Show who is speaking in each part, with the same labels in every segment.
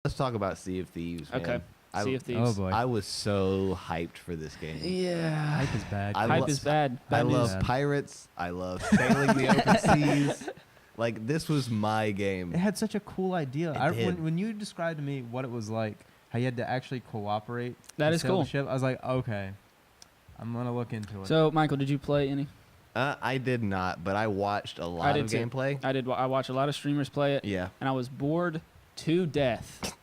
Speaker 1: Let's talk about Sea of Thieves, man.
Speaker 2: Okay.
Speaker 1: I,
Speaker 2: Sea of Thieves.
Speaker 3: Oh boy.
Speaker 1: I was so hyped for this game.
Speaker 2: Yeah.
Speaker 3: Hype is bad.
Speaker 2: Hype is bad.
Speaker 1: I
Speaker 2: Bad
Speaker 1: love
Speaker 2: news.
Speaker 1: pirates. I love sailing the open seas. Like, this was my game.
Speaker 3: It had such a cool idea.
Speaker 1: It did.
Speaker 3: When you described to me what it was like, how you had to actually cooperate.
Speaker 2: That
Speaker 3: to
Speaker 2: is
Speaker 3: sail
Speaker 2: cool.
Speaker 3: the ship, I was like, okay, I'm gonna look into it.
Speaker 2: So, Michael, did you play any?
Speaker 1: I did not, but I watched a lot
Speaker 2: did
Speaker 1: of
Speaker 2: too.
Speaker 1: gameplay.
Speaker 2: I did. I watched a lot of streamers play it,
Speaker 1: Yeah.
Speaker 2: and I was bored to death.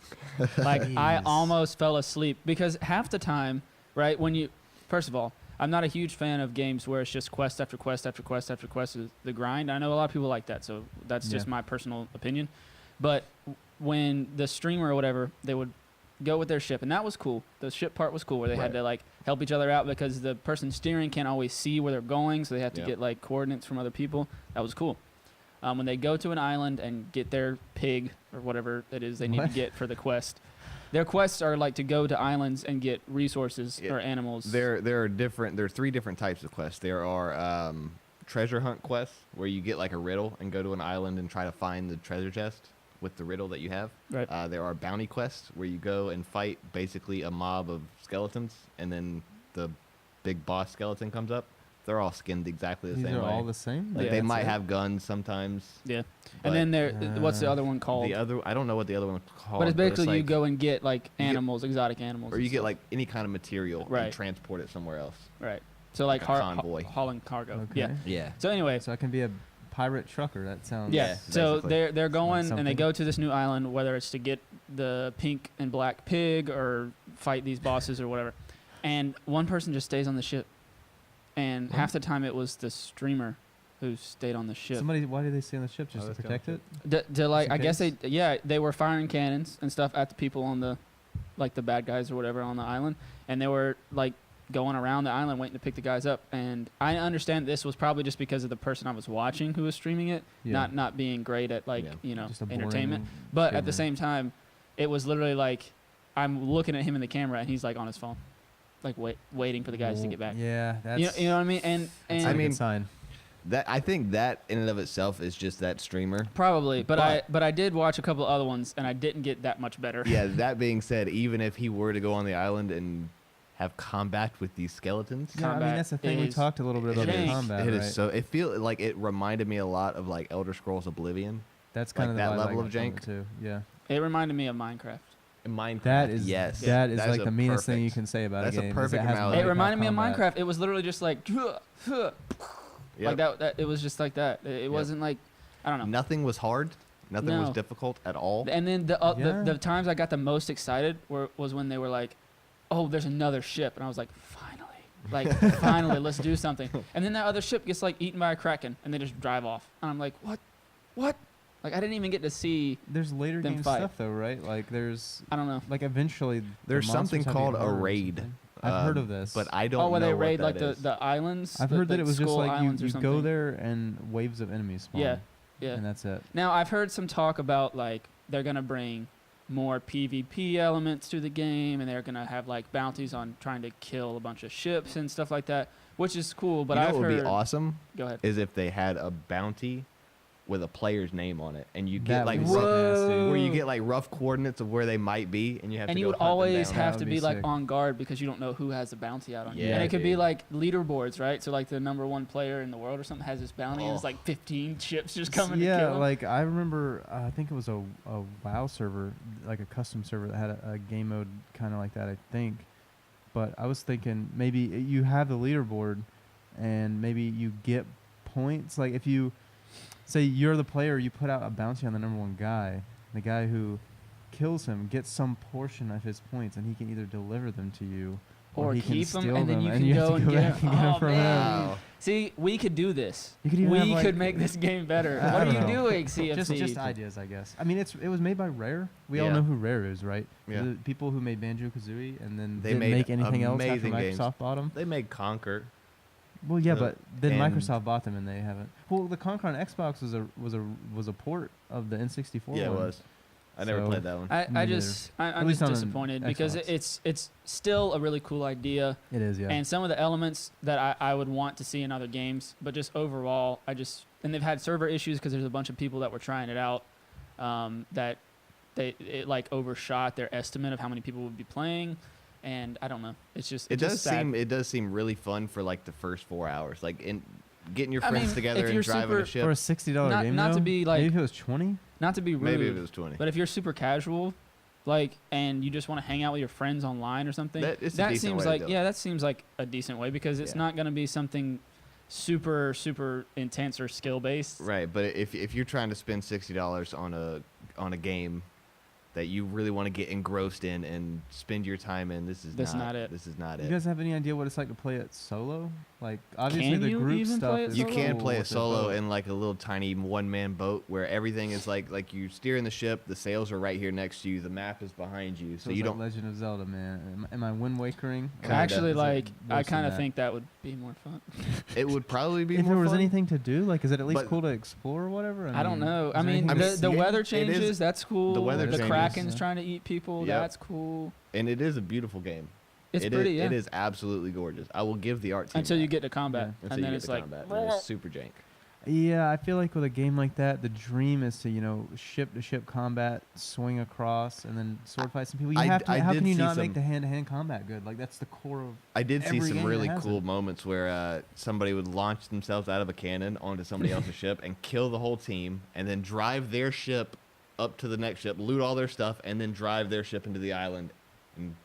Speaker 2: Like, I
Speaker 3: Jeez.
Speaker 2: almost fell asleep because half the time, right, when you, first of all, I'm not a huge fan of games where it's just quest after quest after quest after quest is the grind. I know a lot of people like that, so that's just
Speaker 3: Yeah.
Speaker 2: my personal opinion. But when the streamer or whatever, they would go with their ship, and that was cool. The ship part was cool, where they had
Speaker 1: Right.
Speaker 2: to like help each other out because the person steering can't always see where they're going, so they have to
Speaker 1: Yeah.
Speaker 2: get like coordinates from other people. That was cool. When they go to an island and get their pig or whatever it is they need
Speaker 3: What?
Speaker 2: to get for the quest, their quests are like to go to islands and get resources
Speaker 1: Yeah.
Speaker 2: or animals.
Speaker 1: There are 3 different types of quests. There are treasure hunt quests where you get like a riddle and go to an island and try to find the treasure chest with the riddle that you have.
Speaker 2: Right.
Speaker 1: There are bounty quests where you go and fight basically a mob of skeletons, and then the big boss skeleton comes up. They're all skinned exactly the
Speaker 3: These
Speaker 1: same
Speaker 3: are
Speaker 1: way.
Speaker 3: all the same.
Speaker 1: Like,
Speaker 2: Yeah,
Speaker 1: they
Speaker 3: that's
Speaker 1: might
Speaker 3: it?
Speaker 1: have guns sometimes.
Speaker 2: Yeah.
Speaker 1: But
Speaker 2: And then there, what's the
Speaker 3: Uh,
Speaker 2: other one called?
Speaker 1: I don't know what the other one's called.
Speaker 2: but it's basically you
Speaker 1: like-
Speaker 2: go and get like
Speaker 1: you get-
Speaker 2: animals, exotic animals.
Speaker 1: or
Speaker 2: and
Speaker 1: you get
Speaker 2: stuff.
Speaker 1: like any kind of material
Speaker 2: Right.
Speaker 1: and transport it somewhere else.
Speaker 2: right. So like
Speaker 1: like a convoy.
Speaker 2: hauling cargo.
Speaker 3: Okay.
Speaker 2: Yeah.
Speaker 1: Yeah.
Speaker 2: So anyway,
Speaker 3: So I can be a pirate trucker. That sounds.
Speaker 2: yeah.
Speaker 1: Yeah,
Speaker 2: So
Speaker 1: basically.
Speaker 2: they're going and they
Speaker 3: something.
Speaker 2: go to this new island, whether it's to get the pink and black pig or fight these bosses or whatever. And one person just stays on the ship, and half the time it was the streamer who stayed on the ship.
Speaker 3: Somebody. Why did they stay on the ship?
Speaker 1: Oh,
Speaker 3: Just to
Speaker 1: that's
Speaker 3: protect it?
Speaker 1: kinda
Speaker 2: To like,
Speaker 3: in
Speaker 2: I guess
Speaker 3: case?
Speaker 2: they were firing cannons and stuff at the people on the, like the bad guys or whatever on the island, and they were like going around the island waiting to pick the guys up. And I understand this was probably just because of the person I was watching who was streaming it,
Speaker 3: Yeah.
Speaker 2: not being great at like
Speaker 1: Yeah.
Speaker 3: Just a boring
Speaker 2: entertainment. But at the
Speaker 3: streamer.
Speaker 2: same time, it was literally like I'm looking at him in the camera and he's like on his phone, like waiting for the guys to
Speaker 3: Well,
Speaker 2: get back.
Speaker 3: Yeah, that's.
Speaker 2: You know what I mean? And
Speaker 3: That's
Speaker 1: I
Speaker 3: not a
Speaker 1: mean,
Speaker 3: good sign.
Speaker 1: That I think that in and of itself is just that streamer.
Speaker 2: probably, but I did watch a couple other ones and I didn't get that much better.
Speaker 1: Yeah. That being said, even if he were to go on the island and have combat with these skeletons,
Speaker 3: Yeah, I mean
Speaker 2: combat
Speaker 3: that's the thing. We
Speaker 2: is
Speaker 3: talked a little bit about the
Speaker 2: jank.
Speaker 3: combat,
Speaker 1: it
Speaker 3: right?
Speaker 1: is so. It feel like it reminded me a lot of like Elder Scrolls Oblivion.
Speaker 3: That's kind
Speaker 1: like
Speaker 3: of the
Speaker 1: that
Speaker 3: vibe I
Speaker 1: level of
Speaker 3: got from
Speaker 1: jank?
Speaker 3: it too. Yeah.
Speaker 2: It reminded me of Minecraft.
Speaker 1: In Minecraft.
Speaker 3: That is
Speaker 1: yes.
Speaker 3: that is
Speaker 1: That
Speaker 3: like
Speaker 1: a
Speaker 3: the meanest thing you
Speaker 1: perfect-
Speaker 3: can say about
Speaker 1: that's
Speaker 3: a
Speaker 1: a
Speaker 3: game. is
Speaker 1: perfect
Speaker 3: it has
Speaker 1: analogy.
Speaker 2: It
Speaker 3: Minecraft
Speaker 2: reminded me of
Speaker 3: combat.
Speaker 2: Minecraft. It was literally just like,
Speaker 1: Yep.
Speaker 2: like that. It was just like that. It
Speaker 1: Yep.
Speaker 2: wasn't like, I don't know.
Speaker 1: Nothing was hard. Nothing was
Speaker 2: No.
Speaker 1: difficult at all.
Speaker 2: And then
Speaker 3: Yeah.
Speaker 2: the times I got the most excited was when they were like, "Oh, there's another ship," and I was like, "Finally, like finally, let's do something." And then that other ship gets like eaten by a kraken, and they just drive off, and I'm like, "What?" Like I didn't even get to see.
Speaker 3: There's later
Speaker 2: Them
Speaker 3: game
Speaker 2: fight.
Speaker 3: stuff though, right? Like there's
Speaker 2: I don't know.
Speaker 3: like eventually the
Speaker 1: There's something
Speaker 3: monsters have to
Speaker 1: called
Speaker 3: get
Speaker 1: a
Speaker 3: harder or
Speaker 1: raid.
Speaker 3: something. I've heard of this,
Speaker 1: but I don't
Speaker 2: Oh, where
Speaker 1: know
Speaker 2: they
Speaker 1: what
Speaker 2: raid
Speaker 1: that
Speaker 2: like
Speaker 1: is.
Speaker 2: the islands.
Speaker 3: I've heard that it was just
Speaker 2: Skull
Speaker 3: like
Speaker 2: Islands or
Speaker 3: you go
Speaker 2: something.
Speaker 3: there and waves of enemies spawn.
Speaker 2: Yeah, yeah.
Speaker 3: And that's it.
Speaker 2: Now I've heard some talk about like they're gonna bring more PvP elements to the game, and they're gonna have like bounties on trying to kill a bunch of ships and stuff like that, which is cool. But
Speaker 1: you know
Speaker 2: I've
Speaker 1: what would
Speaker 2: heard.
Speaker 1: be awesome
Speaker 2: Go ahead.
Speaker 1: is if they had a bounty with a player's name on it, and you get
Speaker 3: That
Speaker 1: like
Speaker 3: would
Speaker 1: rough,
Speaker 3: suck nasty.
Speaker 1: where you get like rough coordinates of where they might be, and you have
Speaker 2: And
Speaker 1: to
Speaker 2: you
Speaker 1: go
Speaker 2: would
Speaker 1: hunt them
Speaker 2: always
Speaker 1: down.
Speaker 2: have
Speaker 3: That
Speaker 2: to
Speaker 3: would
Speaker 2: be
Speaker 3: be
Speaker 2: like
Speaker 3: sick.
Speaker 2: on guard because you don't know who has the bounty out on you.
Speaker 1: Yeah,
Speaker 2: And it could be
Speaker 1: dude.
Speaker 2: like leaderboards, right? So like the number 1 player in the world or something has this bounty, and it's
Speaker 1: Oh.
Speaker 2: like 15 ships just coming to
Speaker 3: Yeah,
Speaker 2: kill him.
Speaker 3: like I remember, I think it was a WoW server, like a custom server that had a game mode kind of like that, I think. But I was thinking maybe you have the leaderboard, and maybe you get points. Like if you say you're the player, you put out a bounty on the number 1 guy. The guy who kills him gets some portion of his points, and he can either deliver them to you,
Speaker 2: or
Speaker 3: he
Speaker 2: keep
Speaker 3: can
Speaker 2: them,
Speaker 3: steal
Speaker 2: and then
Speaker 3: them,
Speaker 2: you
Speaker 3: and
Speaker 2: can
Speaker 3: have
Speaker 2: go
Speaker 3: to
Speaker 2: and get
Speaker 3: back
Speaker 2: them.
Speaker 3: and get 'em
Speaker 2: Oh,
Speaker 3: from him.
Speaker 2: man.
Speaker 1: Wow.
Speaker 2: See, we could do this.
Speaker 3: You could even
Speaker 2: We
Speaker 3: have, like-
Speaker 2: could make this game better.
Speaker 3: I
Speaker 2: What are
Speaker 3: don't
Speaker 2: you
Speaker 3: know.
Speaker 2: doing, Sea of
Speaker 3: just
Speaker 2: Thieves?
Speaker 3: ideas, I guess. I mean, it was made by Rare. We all
Speaker 1: Yeah.
Speaker 3: know who Rare is, right?
Speaker 1: Yeah.
Speaker 3: The people who made Banjo Kazooie and then
Speaker 1: They
Speaker 3: didn't
Speaker 1: made
Speaker 3: make anything else after
Speaker 1: amazing games.
Speaker 3: Microsoft bought them.
Speaker 1: They made Conquer.
Speaker 3: Well, yeah,
Speaker 1: The-
Speaker 3: but then
Speaker 1: and-
Speaker 3: Microsoft bought them and they haven't. Well, the Conquer on Xbox was a port of the N64.
Speaker 1: Yeah, it
Speaker 3: one.
Speaker 1: was. I never
Speaker 3: So-
Speaker 1: played that one.
Speaker 3: Me
Speaker 2: I'm
Speaker 3: neither.
Speaker 2: just
Speaker 3: At least on an
Speaker 2: disappointed because
Speaker 3: Xbox.
Speaker 2: it's still a really cool idea.
Speaker 3: It is, yeah.
Speaker 2: And some of the elements that I would want to see in other games, but just overall, and they've had server issues because there's a bunch of people that were trying it out that it like overshot their estimate of how many people would be playing, and I don't know. It's just
Speaker 1: It
Speaker 2: it's
Speaker 1: does
Speaker 2: just sad.
Speaker 1: seem really fun for like the first 4 hours, like in getting your
Speaker 2: I
Speaker 1: friends
Speaker 2: mean,
Speaker 1: together
Speaker 2: if
Speaker 1: and
Speaker 2: you're
Speaker 1: driving
Speaker 2: super-
Speaker 1: a ship.
Speaker 3: For a $60
Speaker 2: Not-
Speaker 3: game,
Speaker 2: not to
Speaker 3: though?
Speaker 2: be, like-
Speaker 3: maybe if it was 20.
Speaker 2: Not to be rude,
Speaker 1: Maybe if it was 20.
Speaker 2: but if you're super casual, like, and you just want to hang out with your friends online or something,
Speaker 1: It's a decent
Speaker 2: that
Speaker 1: way
Speaker 2: seems
Speaker 1: to
Speaker 2: like
Speaker 1: do it.
Speaker 2: that seems like a decent way because it's
Speaker 1: Yeah.
Speaker 2: not going to be something super intense or skill based.
Speaker 1: Right, but if you're trying to spend $60 on a game that you really want to get engrossed in and spend your time in, this is not it. This is not
Speaker 3: You
Speaker 1: it.
Speaker 3: guys have any idea what it's like to play it solo? Like, obviously
Speaker 2: Can
Speaker 3: the
Speaker 2: you
Speaker 3: group
Speaker 2: even
Speaker 3: stuff
Speaker 2: play it
Speaker 3: is
Speaker 1: You
Speaker 2: solo?
Speaker 1: can
Speaker 3: cool
Speaker 1: play it
Speaker 3: with the
Speaker 1: solo
Speaker 3: boat.
Speaker 1: in like a little tiny one-man boat where everything is like you steering the ship, the sails are right here next to you, the map is behind you, so
Speaker 3: it's
Speaker 1: you
Speaker 3: like
Speaker 1: don't.
Speaker 3: Legend of Zelda, man. Am I Wind Wakering?
Speaker 1: Kinda.
Speaker 2: Actually,
Speaker 3: Is it
Speaker 2: like, I
Speaker 3: worse than
Speaker 2: kind of
Speaker 3: that?
Speaker 2: think that would be more fun.
Speaker 1: It would probably be
Speaker 3: If
Speaker 1: more
Speaker 3: there was
Speaker 1: fun.
Speaker 3: anything to do, like, is it at least
Speaker 1: But-
Speaker 3: cool to explore or whatever?
Speaker 2: I don't know. I
Speaker 3: is there
Speaker 2: mean,
Speaker 3: anything to
Speaker 2: the
Speaker 3: see?
Speaker 2: weather
Speaker 1: It is-
Speaker 2: changes. That's cool.
Speaker 1: the weather
Speaker 2: the
Speaker 1: changes,
Speaker 2: Kraken's
Speaker 3: yeah.
Speaker 2: trying to eat people.
Speaker 1: Yep.
Speaker 2: That's cool.
Speaker 1: And it is a beautiful game.
Speaker 2: It's
Speaker 1: It
Speaker 2: pretty.
Speaker 1: is,
Speaker 2: yeah.
Speaker 1: It is absolutely gorgeous. I will give the art team
Speaker 2: Until you
Speaker 1: that.
Speaker 2: get to combat,
Speaker 3: Yeah.
Speaker 1: Until
Speaker 2: and
Speaker 1: you
Speaker 2: then
Speaker 1: get
Speaker 2: it's
Speaker 1: to
Speaker 2: like,
Speaker 1: combat, and it's super jank.
Speaker 3: Yeah, I feel like with a game like that, the dream is to, ship-to-ship combat, swing across, and then sword fight some people. You
Speaker 1: I-
Speaker 3: have to.
Speaker 1: I
Speaker 3: How
Speaker 1: did
Speaker 3: can you
Speaker 1: see
Speaker 3: not make
Speaker 1: some-
Speaker 3: the hand-to-hand combat good? Like, that's the core of.
Speaker 1: I did see
Speaker 3: Every
Speaker 1: some
Speaker 3: game
Speaker 1: really
Speaker 3: has
Speaker 1: cool
Speaker 3: it.
Speaker 1: moments where somebody would launch themselves out of a cannon onto somebody else's ship and kill the whole team, and then drive their ship up to the next ship, loot all their stuff, and then drive their ship into the island, and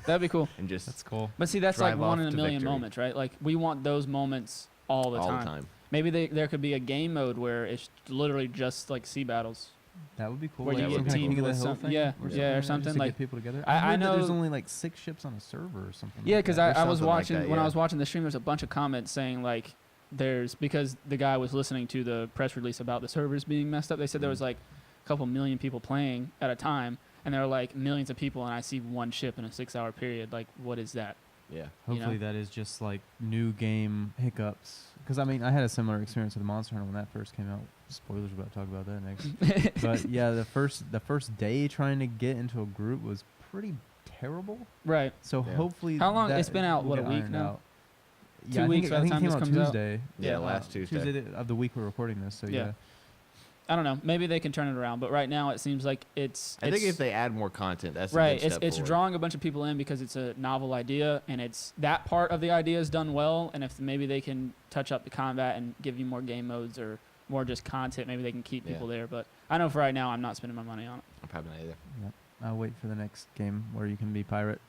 Speaker 2: that'd be cool.
Speaker 1: just
Speaker 3: That's cool.
Speaker 2: But see, that's like
Speaker 1: drive
Speaker 2: one
Speaker 1: off
Speaker 2: in a
Speaker 1: to
Speaker 2: million
Speaker 1: victory.
Speaker 2: moments, right? Like we want those moments all the
Speaker 1: all
Speaker 2: time.
Speaker 1: the time.
Speaker 2: Maybe there could be a game mode where it's literally just like sea battles.
Speaker 3: That would be cool.
Speaker 2: Where
Speaker 3: like
Speaker 1: you
Speaker 3: some
Speaker 1: get
Speaker 3: kind of
Speaker 2: teamed
Speaker 3: King of the
Speaker 2: with
Speaker 3: Hill
Speaker 2: some-
Speaker 3: thing,
Speaker 2: yeah,
Speaker 3: or
Speaker 1: yeah,
Speaker 3: something,
Speaker 2: or
Speaker 3: just
Speaker 2: something
Speaker 3: to
Speaker 2: like-
Speaker 3: get people together.
Speaker 2: I
Speaker 3: heard that there's
Speaker 2: know-
Speaker 3: only like 6 ships on a server or something.
Speaker 2: Yeah,
Speaker 3: like
Speaker 2: because
Speaker 3: that.
Speaker 2: I was
Speaker 1: something like
Speaker 2: watching
Speaker 1: that,
Speaker 2: when I
Speaker 1: yeah.
Speaker 2: was watching the stream. There's a bunch of comments saying like, because the guy was listening to the press release about the servers being messed up. They said there was like a couple million people playing at a time, and there are like millions of people, and I see one ship in a 6-hour period. Like, what is that?
Speaker 1: Yeah.
Speaker 3: Hopefully that is just like new game hiccups. Because I mean, I had a similar experience with Monster Hunter when that first came out. Spoilers, we're about to talk about that next. But yeah, the first day trying to get into a group was pretty terrible.
Speaker 2: Right.
Speaker 3: So
Speaker 1: Yeah.
Speaker 3: hopefully,
Speaker 2: How long-
Speaker 3: that
Speaker 2: it's been out,
Speaker 3: will
Speaker 2: what, a
Speaker 3: get
Speaker 2: week
Speaker 3: ironed
Speaker 2: now?
Speaker 3: out.
Speaker 2: 2
Speaker 3: Yeah,
Speaker 2: weeks by
Speaker 3: I
Speaker 2: the
Speaker 3: think
Speaker 2: time
Speaker 3: it
Speaker 2: this
Speaker 3: came out
Speaker 2: comes out?
Speaker 3: Tuesday.
Speaker 1: Yeah, last Tuesday.
Speaker 3: Tuesday of the week we're recording this. So
Speaker 2: Yeah.
Speaker 3: yeah.
Speaker 2: I don't know. Maybe they can turn it around, but right now it seems like it's.
Speaker 1: I think
Speaker 2: it's-
Speaker 1: if they add more content, that's
Speaker 2: right,
Speaker 1: A good step
Speaker 2: it's
Speaker 1: forward.
Speaker 2: drawing a bunch of people in because it's a novel idea, and it's that part of the idea is done well. And if maybe they can touch up the combat and give you more game modes or more just content, maybe they can keep
Speaker 1: Yeah.
Speaker 2: people there. But I know for right now, I'm not spending my money on it.
Speaker 1: I'm probably not either.
Speaker 3: Yep. I'll wait for the next game where you can be pirate.